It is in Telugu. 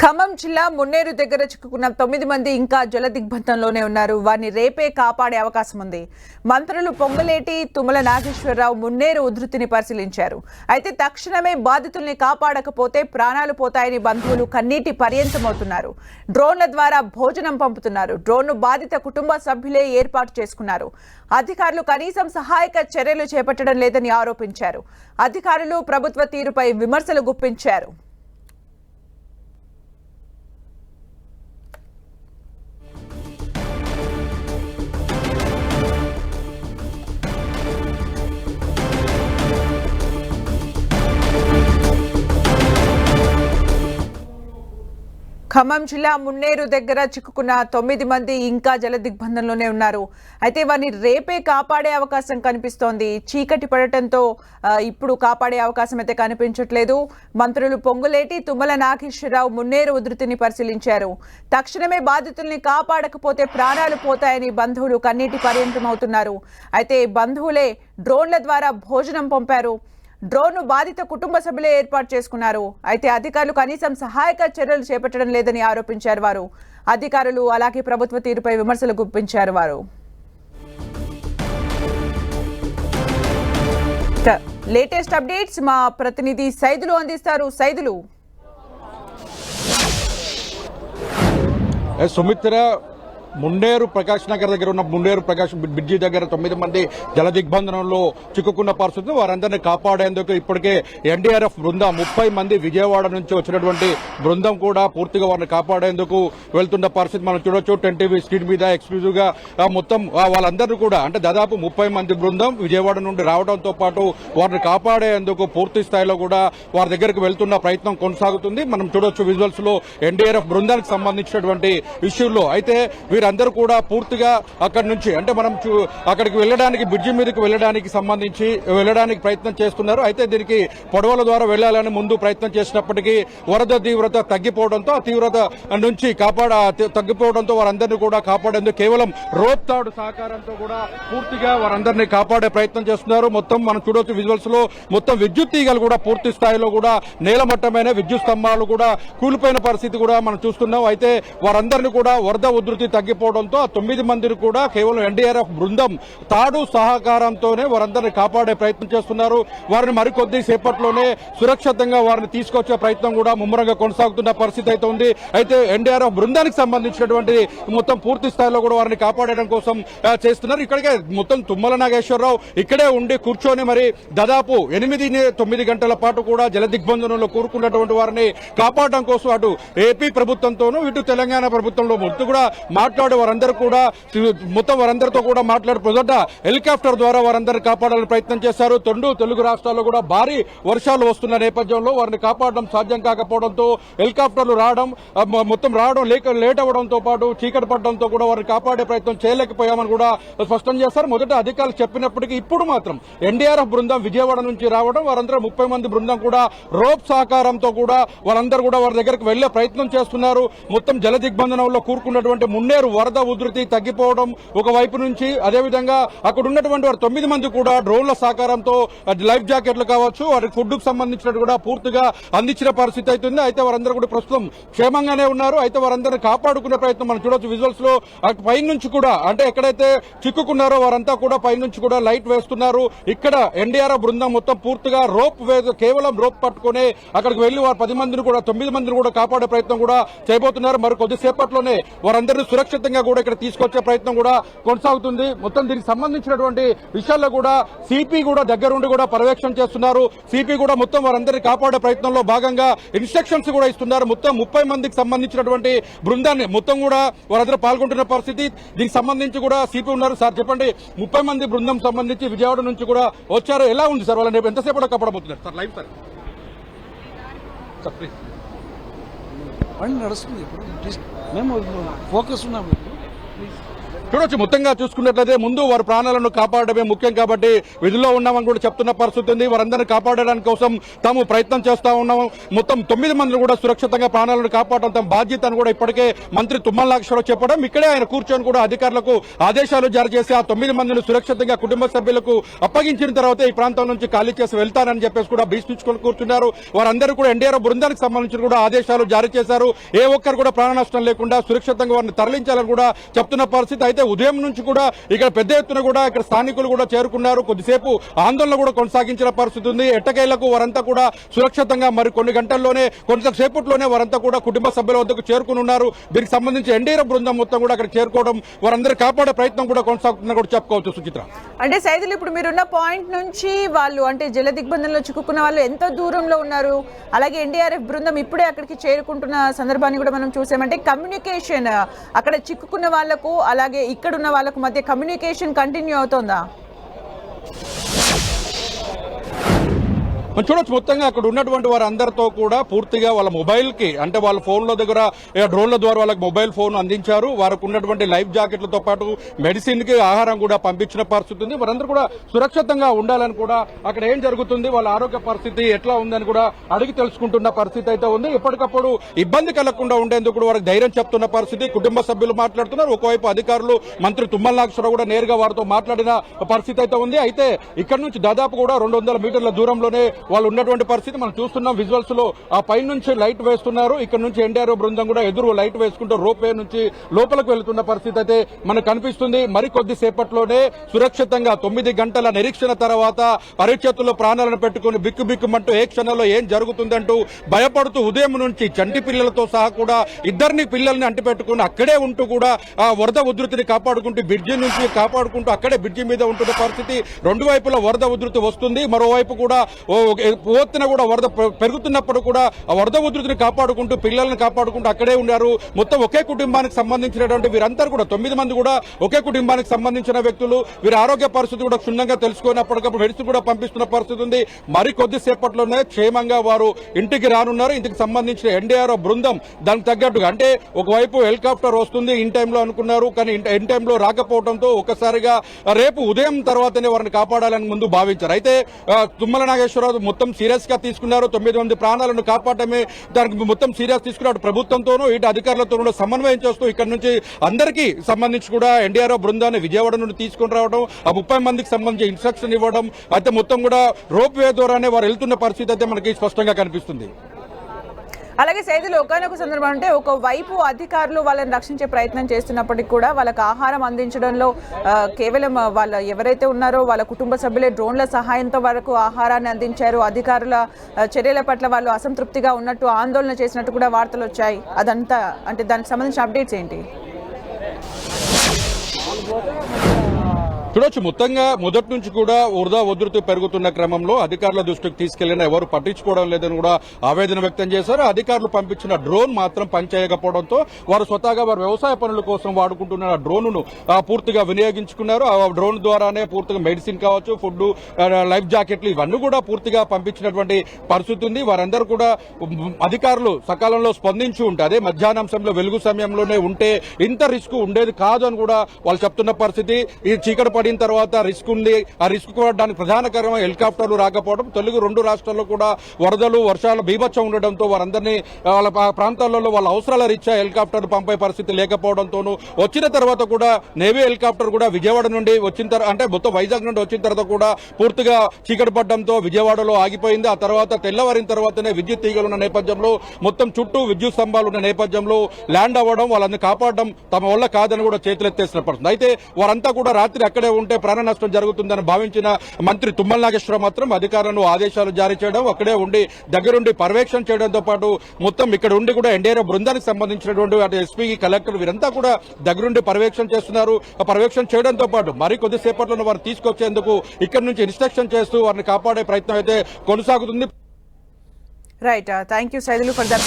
ఖమ్మం జిల్లా మున్నేరు దగ్గర చిక్కుకున్న 9 మంది ఇంకా జల దిగ్బంధంలోనే ఉన్నారు. వారిని రేపే కాపాడే అవకాశం ఉంది. మంత్రులు పొంగులేటి, తుమ్మల నాగేశ్వరరావు మున్నేరు ఉధృతిని పరిశీలించారు. అయితే తక్షణమే బాధితుల్ని కాపాడకపోతే ప్రాణాలు పోతాయని బంధువులు కన్నీటి పర్యంతమవుతున్నారు. డ్రోన్ల ద్వారా భోజనం పంపుతున్నారు. డ్రోన్ను బాధిత కుటుంబ సభ్యులే ఏర్పాటు చేసుకున్నారు. అధికారులు కనీసం సహాయక చర్యలు చేపట్టడం లేదని ఆరోపించారు. అధికారులు ప్రభుత్వ తీరుపై విమర్శలు గుప్పించారు. ఖమ్మం జిల్లా మున్నేరు దగ్గర చిక్కుకున్న 9 మంది ఇంకా జల దిగ్బంధంలోనే ఉన్నారు. అయితే వారిని రేపే కాపాడే అవకాశం కనిపిస్తోంది. చీకటి పడటంతో ఇప్పుడు కాపాడే అవకాశం అయితే కనిపించట్లేదు. మంత్రులు పొంగులేటి, తుమ్మల నాగేశ్వరరావు మున్నేరు ఉధృతిని పరిశీలించారు. తక్షణమే బాధితుల్ని కాపాడకపోతే ప్రాణాలు పోతాయని బంధువులు కన్నీటి పర్యంతమవుతున్నారు. అయితే బంధువులే డ్రోన్ల ద్వారా భోజనం పంపారు. డ్రోన్ను బాధిత కుటుంబ సభ్యులే ఏర్పాటు చేసుకున్నారు. అయితే అధికారులు కనీసం సహాయక చర్యలు చేపట్టడం లేదని ఆరోపించారు వారు. అధికారులు అలాగే ప్రభుత్వ తీరుపై విమర్శలు గుప్పించారు వారు. లేటెస్ట్ అప్డేట్స్ మా ప్రతినిధి సైదులు అందిస్తారు. సైదులు. సుమిత్ర, మున్నేరు ప్రకాష్ నగర్ దగ్గర ఉన్న మున్నేరు ప్రకాష్ బ్రిడ్జి దగ్గర 9 మంది జల దిగ్బంధనంలో చిక్కుకున్న పరిస్థితి. వారందరినీ కాపాడేందుకు ఇప్పటికే ఎన్డీఆర్ఎఫ్ బృందం 30 మంది విజయవాడ నుంచి వచ్చినటువంటి బృందం కూడా పూర్తిగా వారిని కాపాడేందుకు వెళ్తున్న పరిస్థితి మనం చూడొచ్చు. 10 టీవీ స్క్రీన్ మీద ఎక్స్క్లూజివ్ గా మొత్తం వాళ్ళందరూ కూడా అంటే దాదాపు 30 మంది బృందం విజయవాడ నుండి రావడంతో పాటు వారిని కాపాడేందుకు పూర్తి స్థాయిలో కూడా వారి దగ్గరకు వెళ్తున్న ప్రయత్నం కొనసాగుతుంది. మనం చూడొచ్చు విజువల్స్ లో ఎన్డీఆర్ఎఫ్ బృందానికి సంబంధించినటువంటి ఇష్యూల్లో. అయితే వీరందరూ కూడా పూర్తిగా అక్కడి నుంచి అంటే మనం అక్కడికి వెళ్ళడానికి బ్రిడ్జి మీదకి వెళ్ళడానికి ప్రయత్నం చేస్తున్నారు. అయితే దీనికి పడవల ద్వారా వెళ్లాలని ముందు ప్రయత్నం చేసినప్పటికీ వరద తీవ్రత తగ్గిపోవడంతో ఆ తీవ్రత నుంచి తగ్గిపోవడంతో వారందరినీ కూడా కాపాడేందుకు కేవలం రోప్ తాడు సహకారంతో కూడా పూర్తిగా వారందరినీ కాపాడే ప్రయత్నం చేస్తున్నారు. మొత్తం మనం చూడొచ్చు విజువల్స్ లో మొత్తం విద్యుత్ తీగలు కూడా పూర్తి స్థాయిలో కూడా నేలమట్టమైన విద్యుత్ స్తంభాలు కూడా కూలిపోయిన పరిస్థితి కూడా మనం చూస్తున్నాం. అయితే వారందరినీ కూడా వరద ఉధృతి తగ్గిపోవడంతో ఆ 9 మందిని కూడా కేవలం ఎన్డీఆర్ఎఫ్ బృందం తాడు సహకారంతోనే వారందరినీ కాపాడే ప్రయత్నం చేస్తున్నారు. వారిని మరికొద్ది సేపట్లోనే సురక్షితంగా వారిని తీసుకొచ్చే ప్రయత్నం కూడా ముమ్మరంగా కొనసాగుతున్న పరిస్థితి అయితే ఉంది. అయితే ఎన్డీఆర్ఎఫ్ బృందానికి సంబంధించినటువంటి మొత్తం పూర్తి స్థాయిలో కూడా వారిని కాపాడడం కోసం చేస్తున్నారు. ఇక్కడికే మొత్తం తుమ్మల నాగేశ్వరరావు ఇక్కడే ఉండి కూర్చొని మరి దాదాపు 8-9 గంటల పాటు కూడా జల దిగ్బంధనంలో కూరుకున్నటువంటి వారిని కాపాడడం కోసం అటు ఏపీ ప్రభుత్వంతోనూ ఇటు తెలంగాణ ప్రభుత్వంలో మొత్తం కూడా మాట్లాడే వారందరూ కూడా మొత్తం వారందరితో కూడా మాట్లాడే ప్రజట హెలికాప్టర్ ద్వారా వారందరినీ కాపాడాలని ప్రయత్నం చేశారు. తెలుగు రాష్ట్రాల్లో కూడా భారీ వర్షాలు వస్తున్న నేపథ్యంలో వారిని కాపాడడం సాధ్యం కాకపోవడంతో హెలికాప్టర్లు మొత్తం రావడం లేట్ అవడంతో పాటు చీకటి పడడంతో కూడా వారిని కాపాడే ప్రయత్నం చేయలేకపోయామని కూడా స్పష్టం చేశారు. మొదట అధికారులు చెప్పినప్పటికీ ఇప్పుడు మాత్రం ఎన్డీఆర్ఎఫ్ బృందం విజయవాడ నుంచి రావడం వారందరూ 30 మంది బృందం కూడా రోప్ సహకారంతో కూడా వారందరూ కూడా వారి దగ్గరకు వెళ్లే ప్రయత్నం చేస్తున్నారు. మొత్తం జల దిగ్బంధనంలో కూరుకున్నటువంటి మున్నేరు వరద ఉధృతి తగ్గిపోవడం ఒకవైపు నుంచి, అదేవిధంగా అక్కడ ఉన్నటువంటి వారు 9 మంది కూడా డ్రోన్ల సహకారంతో లైఫ్ జాకెట్లు కావచ్చు వారికి ఫుడ్ కు సంబంధించినట్టు కూడా పూర్తిగా అందించిన పరిస్థితి అవుతుంది. అయితే వారందరూ కూడా ప్రస్తుతం క్షేమంగానే ఉన్నారు. అయితే వారందరినీ కాపాడుకునే ప్రయత్నం మనం చూడొచ్చు విజువల్స్ లో. పైనుంచి కూడా అంటే ఎక్కడైతే చిక్కుకున్నారో వారంతా కూడా పైనుంచి కూడా లైట్ వేస్తున్నారు. ఇక్కడ ఎన్డీఆర్ఎఫ్ బృందం మొత్తం పూర్తిగా కేవలం రోప్ పట్టుకుని అక్కడికి వెళ్లి వారు 10 మందిని కూడా 9 మందిని కూడా కాపాడే ప్రయత్నం కూడా చేయబోతున్నారు. మరి కొద్దిసేపట్లోనే వారందరినీ సురక్షితంగా కూడా ఇక్కడ తీసుకొచ్చే ప్రయత్నం కూడా కొనసాగుతుంది. మొత్తం దీనికి సంబంధించినటువంటి విషయాల్లో కూడా సిపి కూడా దగ్గరుండి కూడా పర్యవేక్షణ చేస్తున్నారు. సిపి కూడా మొత్తం వారందరినీ కాపాడే ప్రయత్నంలో భాగంగా ఇన్స్ట్రక్షన్స్ కూడా ఇస్తున్నారు. మొత్తం 30 మందికి సంబంధించినటువంటి బృందాన్ని మొత్తం కూడా వారందరూ పాల్గొంటున్న పరిస్థితి. దీనికి సంబంధించి కూడా సిపి ఉన్నారు. సార్ చెప్పండి, 30 మంది బృందం సంబంధించి విజయవాడ నుంచి కూడా వచ్చారు. ఎలా ఉంది సార్ వాళ్ళని ఎంతసేపు కాపాడబోతున్నారు సార్? Live sir please. నడుస్తుంది ఇప్పుడు మేము ఫోకస్ ఉన్నాము. ప్లీజ్ చూడొచ్చు మొత్తంగా చూసుకున్నట్లయితే ముందు వారి ప్రాణాలను కాపాడడమే ముఖ్యం కాబట్టి విధుల్లో ఉన్నామని కూడా చెప్తున్న పరిస్థితి ఉంది. వారందరినీ కాపాడడానికి కోసం తాము ప్రయత్నం చేస్తా ఉన్నాం. మొత్తం 9 మందిని కూడా సురక్షితంగా ప్రాణాలను కాపాడడం తమ బాధ్యత అని కూడా ఇప్పటికే మంత్రి తుమ్మల నాగేశ్వరరావు చెప్పడం, ఇక్కడే ఆయన కూర్చొని కూడా అధికారులకు ఆదేశాలు జారీ చేసి ఆ 9 మందిని సురక్షితంగా కుటుంబ సభ్యులకు అప్పగించిన తర్వాత ఈ ప్రాంతం నుంచి ఖాళీ చేసి వెళ్తానని చెప్పేసి కూడా భీష్మించుకొని కూర్చున్నారు. వారందరూ కూడా ఎన్డీఆర్ఎఫ్ బృందానికి సంబంధించి కూడా ఆదేశాలు జారీ చేశారు. ఏ ఒక్కరు కూడా ప్రాణ నష్టం లేకుండా సురక్షితంగా వారిని తరలించాలని కూడా చెప్తున్న పరిస్థితి. అయితే ఉదయం నుంచి కూడా ఇక్కడ పెద్ద ఎత్తున కూడా ఇక్కడ స్థానికులు కూడా చేరుకున్నారు. కొద్దిసేపు ఆందోళన కూడా కొనసాగించిన పరిస్థితి ఉంది. ఎట్టకేలకు వారంతా కూడా సురక్షితంగా మరి కొన్ని గంటల్లోనే కొంతసేపట్లోనే వారంతా కూడా కుటుంబ సభ్యుల వద్దకు చేరుకుని ఉన్నారు. దీనికి సంబంధించి ఎన్డీఆర్ఎఫ్ బృందం మొత్తం కూడా అక్కడ చేరుకోవడం, వారందరూ కాపాడే ప్రయత్నం కూడా కొనసాగుతుందని కూడా చెప్పుకోవచ్చు. సుచిత్ర, అంటే సైదులు ఇప్పుడు మీరున్న పాయింట్ నుంచి వాళ్ళు అంటే జల దిగ్బంధంలో చిక్కుకున్న వాళ్ళు ఎంత దూరంలో ఉన్నారు? అలాగే ఎన్డీఆర్ఎఫ్ బృందం ఇప్పుడే అక్కడికి చేరుకుంటున్న సందర్భాన్ని కూడా మనం చూసామంటే కమ్యూనికేషన్ అక్కడ చిక్కుకున్న వాళ్లకు అలాగే ఇక్కడ ఉన్న వాళ్ళకు మధ్య కమ్యూనికేషన్ కంటిన్యూ అవుతోందా? చూడొచ్చు మొత్తంగా అక్కడ ఉన్నటువంటి వారందరితో కూడా పూర్తిగా వాళ్ళ మొబైల్ కి అంటే వాళ్ళ ఫోన్ల దగ్గర డ్రోన్ల ద్వారా వాళ్ళకి మొబైల్ ఫోన్ అందించారు. వారికి ఉన్నటువంటి లైఫ్ జాకెట్లతో పాటు మెడిసిన్ కి ఆహారం కూడా పంపించిన పరిస్థితి ఉంది. వారందరూ కూడా సురక్షితంగా ఉండాలని కూడా అక్కడ ఏం జరుగుతుంది, వాళ్ళ ఆరోగ్య పరిస్థితి ఎట్లా ఉందని కూడా అడిగి తెలుసుకుంటున్న పరిస్థితి అయితే ఉంది. ఎప్పటికప్పుడు ఇబ్బంది కలగకుండా ఉండేందుకు కూడా వారికి ధైర్యం చెప్తున్న పరిస్థితి. కుటుంబ సభ్యులు మాట్లాడుతున్నారు. ఒకవైపు అధికారులు మంత్రి తుమ్మల నాగేశ్వరరావు కూడా నేరుగా వారితో మాట్లాడిన పరిస్థితి అయితే ఉంది. అయితే ఇక్కడ నుంచి దాదాపు కూడా 200 మీటర్ల దూరంలోనే వాళ్ళు ఉన్నటువంటి పరిస్థితి మనం చూస్తున్నాం. విజువల్స్ లో ఆ పై నుంచి లైట్ వేస్తున్నారు. ఇక్కడ నుంచి ఎన్డీఆర్ఎఫ్ బృందం కూడా ఎదురు లైట్ వేసుకుంటూ రోప్ వే నుంచి లోపలికి వెళ్తున్న పరిస్థితి అయితే మనకు కనిపిస్తుంది. మరికొద్ది సేపట్లోనే సురక్షితంగా 9 గంటల నిరీక్షణ తర్వాత పరిచేతుల్లో ప్రాణాలను పెట్టుకుని బిక్కుబిక్కుమంటూ ఏ క్షణంలో ఏం జరుగుతుందంటూ భయపడుతూ ఉదయం నుంచి చంటి పిల్లలతో సహా కూడా ఇద్దరిని పిల్లల్ని అంటిపెట్టుకుని అక్కడే ఉంటూ కూడా ఆ వరద ఉధృతిని కాపాడుకుంటూ బ్రిడ్జి నుంచి కాపాడుకుంటూ అక్కడే బ్రిడ్జి మీద ఉంటున్న పరిస్థితి. రెండు వైపులా వరద ఉధృతి వస్తుంది. మరోవైపు కూడా పోతున్న కూడా వరద పెరుగుతున్నప్పుడు కూడా ఆ వరద ఉధృతిని కాపాడుకుంటూ పిల్లల్ని కాపాడుకుంటూ అక్కడే ఉన్నారు. మొత్తం ఒకే కుటుంబానికి సంబంధించినటువంటి వీరందరూ కూడా 9 మంది కూడా ఒకే కుటుంబానికి సంబంధించిన వ్యక్తులు. వీరి ఆరోగ్య పరిస్థితి కూడా క్షుణ్ణంగా తెలుసుకున్నప్పటికప్పుడు మెడిసిన్ కూడా పంపిస్తున్న పరిస్థితి ఉంది. మరి కొద్దిసేపట్లోనే క్షేమంగా వారు ఇంటికి రానున్నారు. ఇంటికి సంబంధించిన ఎన్డీఆర్ఎఫ్ బృందం దానికి తగ్గట్టుగా అంటే ఒకవైపు హెలికాప్టర్ వస్తుంది ఇన్ టైంలో అనుకున్నారు, కానీ ఇన్ టైంలో రాకపోవడంతో ఒక్కసారిగా రేపు ఉదయం తర్వాతనే వారిని కాపాడాలని ముందు భావించారు. అయితే తుమ్మల నాగేశ్వరరావు మొత్తం సీరియస్ గా తీసుకున్నారు. 9 మంది ప్రాణాలను కాపాడమే దానికి మొత్తం సీరియస్ తీసుకున్నారు. ప్రభుత్వంతోనూ ఇటు అధికారులతోనూ సమన్వయం చేస్తూ ఇక్కడ నుంచి అందరికీ సంబంధించి కూడా ఎన్డీఆర్ఎఫ్ బృందాన్ని విజయవాడ నుండి తీసుకుని రావడం, ఆ 30 మందికి సంబంధించి ఇన్స్ట్రక్షన్ ఇవ్వడం, అయితే మొత్తం కూడా రోప్ వే ద్వారానే వారు వెళ్తున్న పరిస్థితి అయితే మనకి స్పష్టంగా కనిపిస్తుంది. అలాగే సైదులు ఒకనొక సందర్భం అంటే ఒకవైపు అధికారులు వాళ్ళని రక్షించే ప్రయత్నం చేస్తున్నప్పటికీ కూడా వాళ్ళకి ఆహారం అందించడంలో కేవలం వాళ్ళ ఎవరైతే ఉన్నారో వాళ్ళ కుటుంబ సభ్యులే డ్రోన్ల సహాయంతో వరకు ఆహారాన్ని అందించారు. అధికారుల చర్యల పట్ల వాళ్ళు అసంతృప్తిగా ఉన్నట్టు ఆందోళన చేసినట్టు కూడా వార్తలు వచ్చాయి. అదంతా అంటే దానికి సంబంధించిన అప్డేట్స్ ఏంటి? చూడొచ్చు మొత్తంగా మొదటి నుంచి కూడా వరద ఉధృతి పెరుగుతున్న క్రమంలో అధికారుల దృష్టికి తీసుకెళ్లినా ఎవరు పట్టించుకోవడం లేదని కూడా ఆవేదన వ్యక్తం చేశారు. అధికారులు పంపించిన డ్రోన్ మాత్రం పనిచేయకపోవడంతో వారు స్వతహాగా వారు వ్యవసాయ పనుల కోసం వాడుకుంటున్న డ్రోన్ను పూర్తిగా వినియోగించుకున్నారు. ఆ డ్రోన్ ద్వారానే పూర్తిగా మెడిసిన్ కావచ్చు, ఫుడ్, లైఫ్ జాకెట్లు ఇవన్నీ కూడా పూర్తిగా పంపించినటువంటి పరిస్థితి ఉంది. వారందరూ కూడా అధికారులు సకాలంలో స్పందించి ఉంటే అదే మధ్యాహ్నాంశంలో వెలుగు సమయంలోనే ఉంటే ఇంత రిస్క్ ఉండేది కాదు అని కూడా వాళ్ళు చెప్తున్న పరిస్థితి. ఈ చీకటి పడిన తర్వాత రిస్క్ ఉంది. ఆ రిస్క్ పడడానికి ప్రధాన కారణం హెలికాప్టర్లు రాకపోవడం. తెలుగు 2 రాష్ట్రాల్లో కూడా వరదలు వర్షాలు బీభత్సం ఉండడంతో వారందరినీ వాళ్ళ ప్రాంతాలలో వాళ్ళ అవసరాల రీత్యా హెలికాప్టర్ పంపే పరిస్థితి లేకపోవడంతోనూ వచ్చిన తర్వాత కూడా నేవీ హెలికాప్టర్ కూడా విజయవాడ నుండి వచ్చిన తర్వాత అంటే మొత్తం వైజాగ్ నుండి వచ్చిన తర్వాత కూడా పూర్తిగా చీకటి పడడంతో విజయవాడలో ఆగిపోయింది. ఆ తర్వాత తెల్లవారిన తర్వాతనే విద్యుత్ తీగలు ఉన్న నేపథ్యంలో మొత్తం చుట్టూ విద్యుత్ స్తంభాలు ఉన్న నేపథ్యంలో ల్యాండ్ అవ్వడం, వాళ్ళని కాపాడడం తమ వల్ల కాదని కూడా చేతులెత్తేసిన పరిస్థితి. అయితే వారంతా కూడా రాత్రి అక్కడే ఉంటే ప్రాణ నష్టం జరుగుతుందని భావించిన మంత్రి తుమ్మల నాగేశ్వరరావు మాత్రం అధికారులను ఆదేశాలు జారీ చేయడం, అక్కడే ఉండి దగ్గరుండి పర్యవేక్షణ చేయడంతో పాటు మొత్తం ఇక్కడ ఉండి కూడా ఎన్డీఆర్ఎఫ్ బృందానికి సంబంధించినటువంటి అటు ఎస్పీ, కలెక్టర్ వీరంతా కూడా దగ్గరుండి పర్యవేక్షణ చేస్తున్నారు. ఆ పర్యవేక్షణ చేయడంతో పాటు మరి కొద్దిసేపట్లోనే వారు తీసుకొచ్చేందుకు ఇక్కడ నుంచి ఇన్స్ట్రక్షన్ చేస్తూ వారిని కాపాడే ప్రయత్నం అయితే కొనసాగుతుంది. Right, thank you Saidulu for the